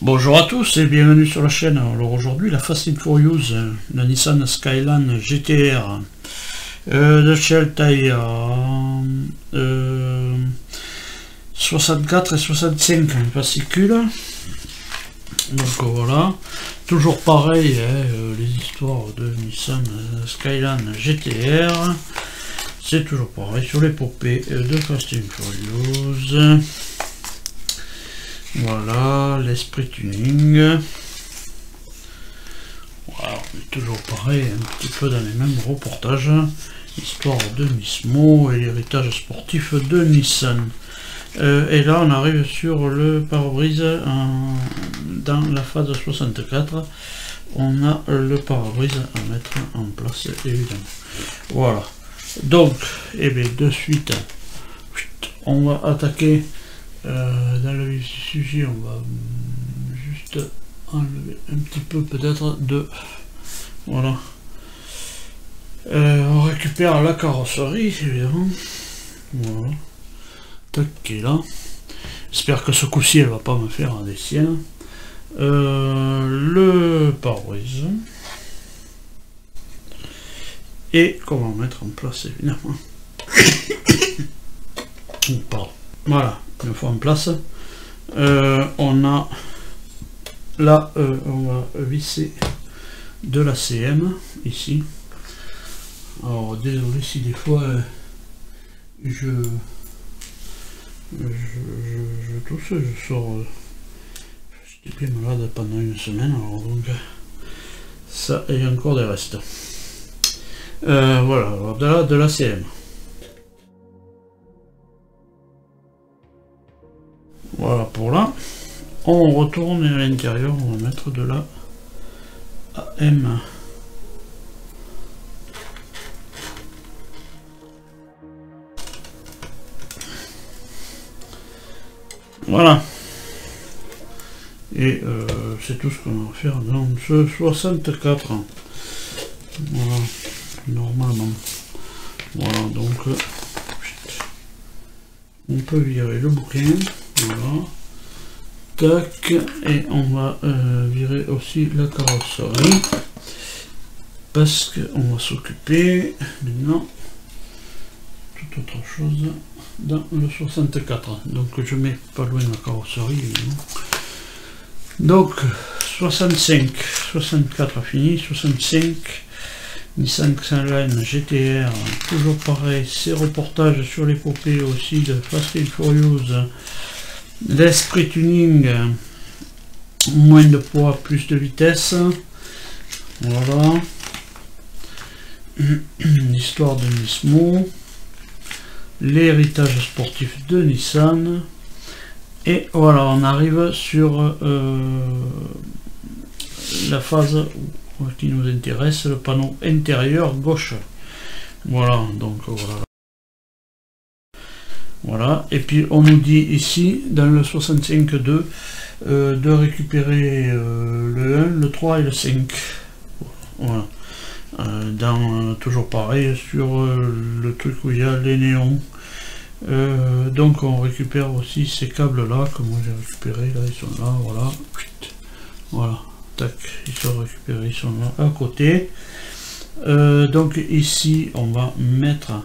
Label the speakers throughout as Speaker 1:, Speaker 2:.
Speaker 1: Bonjour à tous et bienvenue sur la chaîne. Alors aujourd'hui la Fast and Furious, la Nissan Skyline GTR de Shell taille 64 et 65 fascicules. Donc voilà, toujours pareil, les histoires de Nissan Skyline GTR, c'est toujours pareil sur l'épopée de Fast and Furious. Voilà, l'esprit tuning. Voilà, on est toujours pareil, un petit peu dans les mêmes reportages. Histoire de Nismo et l'héritage sportif de Nissan. Et là, on arrive sur le pare-brise dans la phase 64. On a le pare-brise à mettre en place, évidemment. Voilà. Donc, et bien, de suite, on va attaquer. Dans le vif du sujet, on va juste enlever un petit peu peut-être de... Voilà. On récupère la carrosserie, évidemment. Voilà. Tac, qui est là. J'espère que ce coup-ci, elle va pas me faire un des siens. Le pare-brise. Et qu'on va mettre en place, évidemment. Pardon. Voilà. Une fois en place, on a là, on va visser de la CM ici. Alors désolé si des fois je tousse, je sors, j'étais bien malade pendant une semaine, alors donc ça et encore des restes. Voilà, alors de la CM. Voilà pour là. On retourne à l'intérieur, on va mettre de la AM. Voilà. Et c'est tout ce qu'on va faire dans ce 64. Voilà, normalement. Voilà, donc on peut virer le bouquin. Voilà, tac, et on va virer aussi la carrosserie parce qu'on va s'occuper maintenant toute autre chose dans le 64. Donc je mets pas loin la carrosserie évidemment. Donc 65, 64 fini, 65 Nissan Skyline GTR, toujours pareil, ces reportages sur l'épopée aussi de Fast and Furious. L'esprit tuning, moins de poids, plus de vitesse. Voilà. L'histoire de Nismo. L'héritage sportif de Nissan. Et voilà, on arrive sur la phase qui nous intéresse, le panneau intérieur gauche. Voilà, donc voilà. Voilà, et puis on nous dit ici, dans le 65.2, de récupérer le 1, le 3 et le 5. Voilà. Toujours pareil, sur le truc où il y a les néons. Donc on récupère aussi ces câbles-là, que moi j'ai récupéré, là, ils sont là, voilà. Voilà, tac, ils sont récupérés, ils sont là à côté. Donc ici, on va mettre...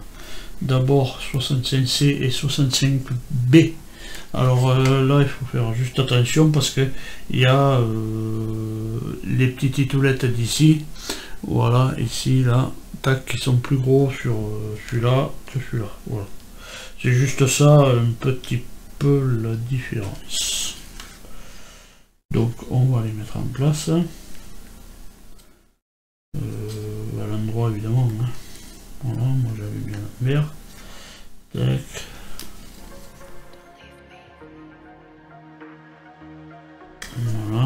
Speaker 1: D'abord 65C et 65B. Alors là il faut faire juste attention parce que il y a les petites titoulettes d'ici. Voilà, ici, là, tac, qui sont plus gros sur celui-là que celui-là. Voilà. C'est juste ça un petit peu la différence. Donc on va les mettre en place. À l'endroit évidemment. Hein. Voilà, moi j'avais bien la mer. Tac. Voilà.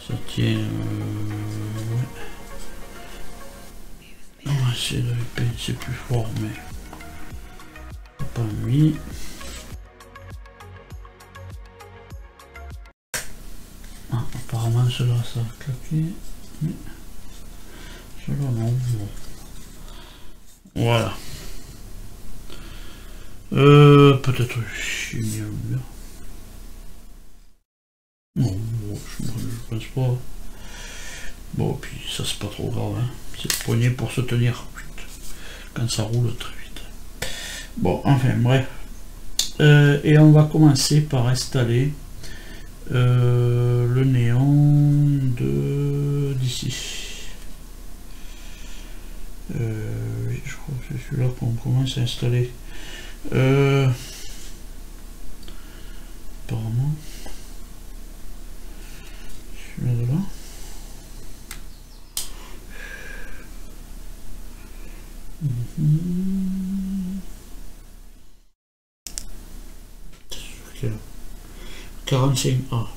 Speaker 1: Ça tient. Ouais. On va essayer de les pincer plus fort, mais pas mis. Ah, apparemment cela ça a claqué. Mais cela non. Bon. Voilà. Peut-être j'ai mis un mur. Non, je pense pas. Bon, puis ça c'est pas trop grave, hein. C'est le poignet pour se tenir quand ça roule très vite. Bon, enfin bref. Et on va commencer par installer le néon d'ici. Oui, je crois que c'est celui-là qu'on commence à installer. Apparemment. Celui-là de là. Okay. 45A.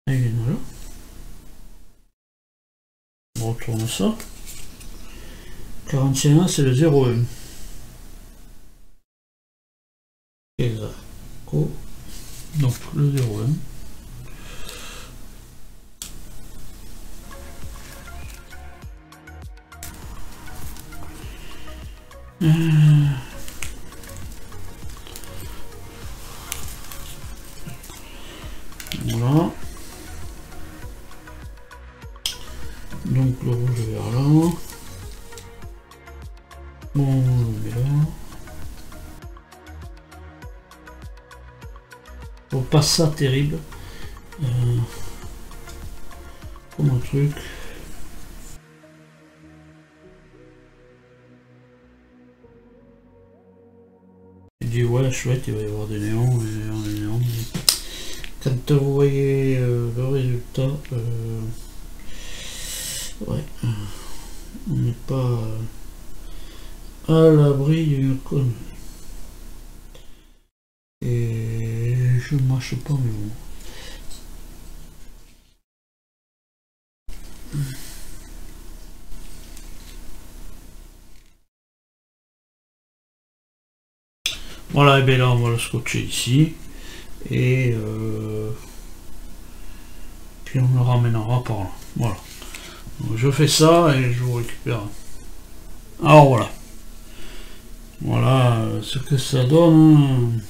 Speaker 1: Il est là. On retourne ça. 41A, c'est le 01. Exact. Donc le 01. Voilà. Donc le rouge vers là. On le met là. Bon, pas ça terrible. Comme un truc. Il dit ouais chouette, il va y avoir des néons, des néons. Quand vous voyez le résultat, ouais, on n'est pas à l'abri d'une conne. Et je mâche pas mes mots. Voilà, et bien là on va le scotcher ici et puis on le ramènera par là. Voilà. Donc je fais ça et je vous récupère. Alors voilà. Voilà ce que ça donne.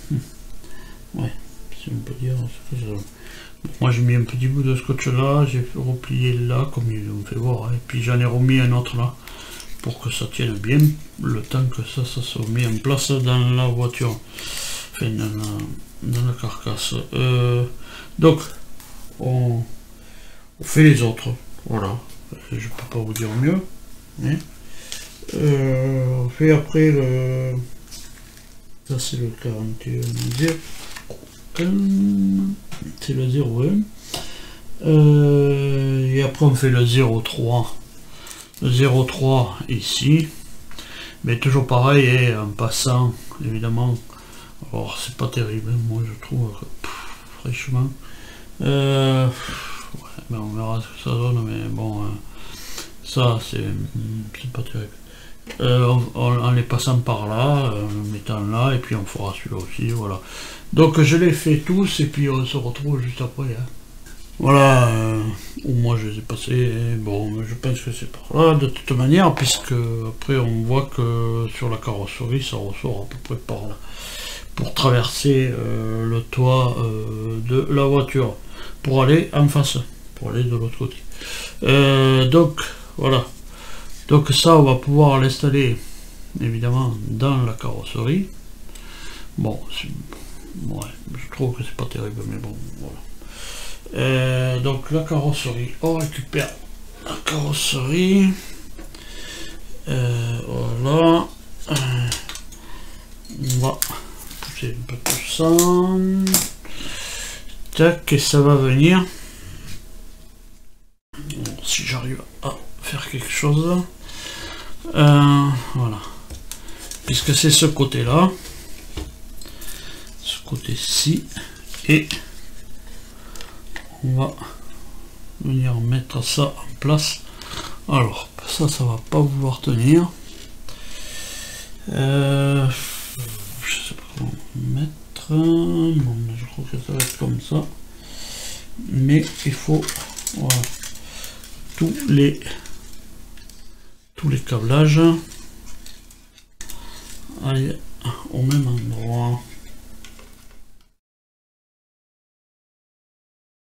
Speaker 1: Ouais, si on peut dire ce que ça donne. Moi j'ai mis un petit bout de scotch là, j'ai replié là comme ils ont fait voir, et puis j'en ai remis un autre là pour que ça tienne bien le temps que ça se met en place dans la voiture, enfin dans la carcasse. Donc on fait les autres, voilà, je peux pas vous dire mieux, hein. On fait après le, ça c'est le 41, c'est le 01, et après on fait le 03. Le 03 ici, mais toujours pareil, et en passant évidemment, alors c'est pas terrible, moi je trouve que, franchement, ouais, ben on verra ce que ça donne, mais bon, ça c'est pas terrible. En les passant par là, en le mettant là, et puis on fera celui-là aussi, voilà. Donc je les fais tous, et puis on se retrouve juste après, hein. Voilà, moi je les ai passés, bon, je pense que c'est par là, de toute manière, puisque après on voit que sur la carrosserie, ça ressort à peu près par là, pour traverser le toit de la voiture, pour aller en face, pour aller de l'autre côté. Donc, voilà, donc ça on va pouvoir l'installer, évidemment, dans la carrosserie. Bon, ouais, je trouve que c'est pas terrible, mais bon, voilà. Donc la carrosserie, on récupère la carrosserie, voilà, on va pousser un peu tout ça, tac, et ça va venir, bon, si j'arrive à faire quelque chose, voilà, puisque c'est ce côté là, ce côté-ci, et on va venir mettre ça en place. Alors ça va pas vouloir tenir, je sais pas comment mettre, bon, je crois que ça va être comme ça, mais il faut, voilà, tous les tous les câblages. Allez, au même endroit.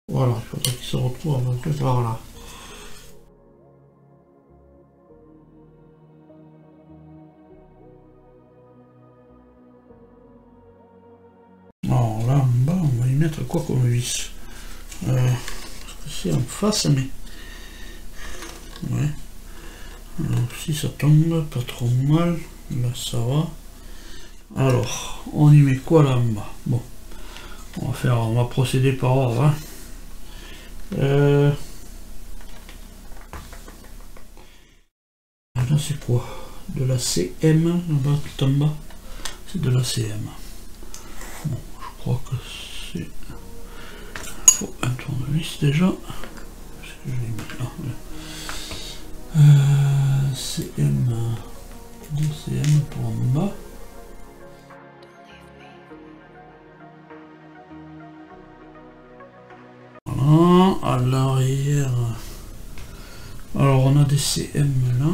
Speaker 1: Voilà, il faudrait qu'il se retrouve à peu près par là. Alors là, en bas, on va y mettre quoi comme vis? Parce que c'est en face, mais... Ouais. Alors, si ça tombe, pas trop mal. Là, ça va. Alors, on y met quoi là en bas? Bon, on va procéder par ordre. Hein. Là, c'est quoi? De la CM, là-bas, tout en bas. C'est de la CM. Bon, je crois que c'est... Il faut un tournevis déjà. Est-ce que je l'ai mis là? CM. CM pour en bas. Voilà, à l'arrière. Alors on a des CM là.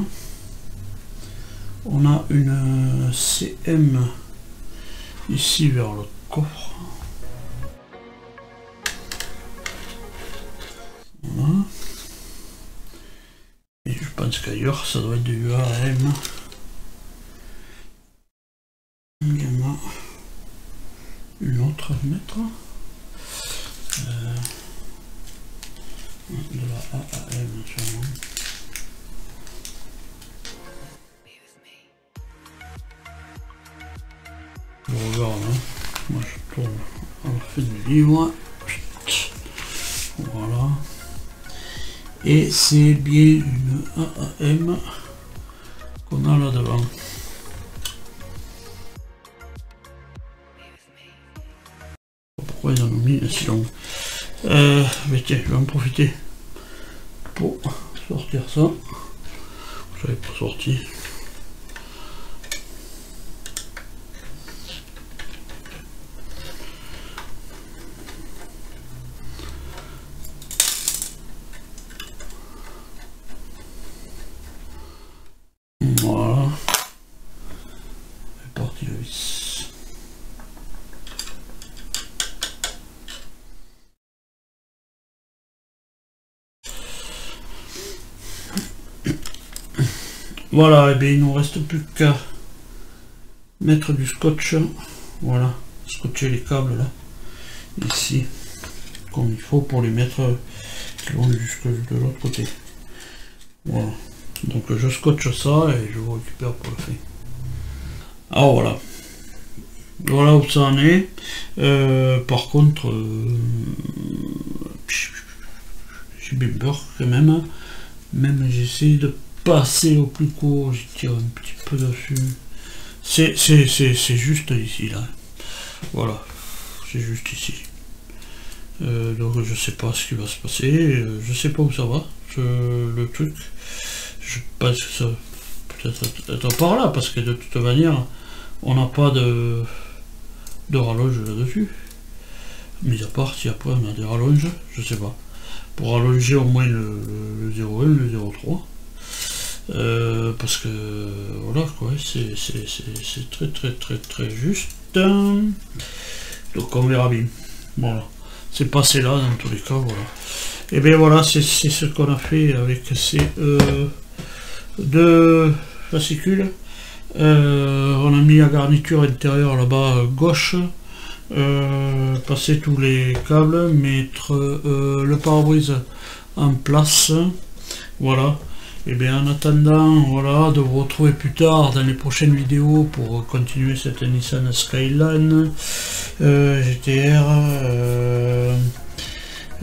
Speaker 1: On a une CM ici vers le coffre. Voilà. Et je pense qu'ailleurs ça doit être du ARM. Il y en a une autre à mettre. De la AAM sûrement. Je regarde, hein. Moi je tourne à la fin du livre. Voilà. Et c'est bien une AAM qu'on a là devant. Pourquoi ils en ont mis si long? Mais tiens, je vais en profiter pour sortir ça. Je l'avais pas sorti. Voilà. C'est parti le vis. Voilà, et bien il ne nous reste plus qu'à mettre du scotch. Voilà, scotcher les câbles là, ici, comme il faut pour les mettre qui vont jusque de l'autre côté. Voilà, donc je scotche ça et je vous récupère pour le fait. Alors voilà, voilà où ça en est. Par contre, j'ai bien peur quand même. Même j'essaie de passer au plus court, j'y tire un petit peu dessus. C'est juste ici là. Voilà, c'est juste ici. Donc je sais pas ce qui va se passer, je sais pas où ça va, le truc. Je pense que ça peut être par là, parce que de toute manière, on n'a pas de rallonge là-dessus. Mis à part si après on a des rallonges, je sais pas. Pour allonger au moins le 0,1, le 0,3. Parce que voilà quoi, c'est très juste. Donc on verra bien. Voilà, c'est passé là dans tous les cas. Voilà. Et bien voilà, c'est ce qu'on a fait avec ces deux fascicules. On a mis la garniture intérieure là-bas gauche. Passer tous les câbles, mettre le pare-brise en place. Voilà. Et bien en attendant, voilà, de vous retrouver plus tard dans les prochaines vidéos pour continuer cette Nissan Skyline GTR.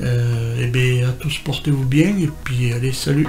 Speaker 1: Et bien à tous, portez-vous bien et puis allez, salut.